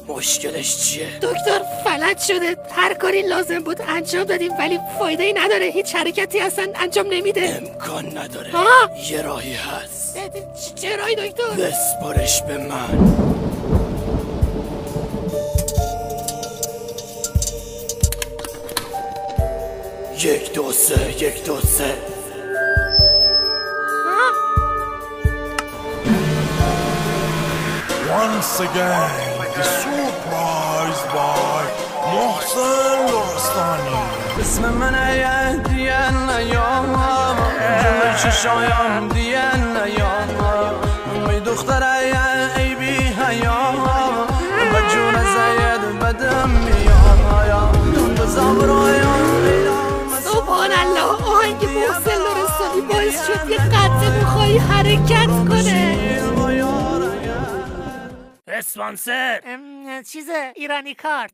مشکلش چیه؟ دکتر فلج شده. هر کاری لازم بود انجام دادیم ولی فایده ای نداره. هیچ حرکتی اصلا انجام نمیده. امکان نداره. یه راهی هست. چه راهی دکتر؟ بسپارش به من. 1 2 3 1 2 3. Once again, the surprise by محسن لرستانی. اسم من دیگه نیام، جلوی چشایم دیگه نیام، می دختره ای بی حیام، با جون زید بدم میام، به زبرایم سبحان الله. آهنگ محسن لرستانی باعث شد یه قطع موخایی حرکت کنه. اسپانسر چیز ایرانی کارت.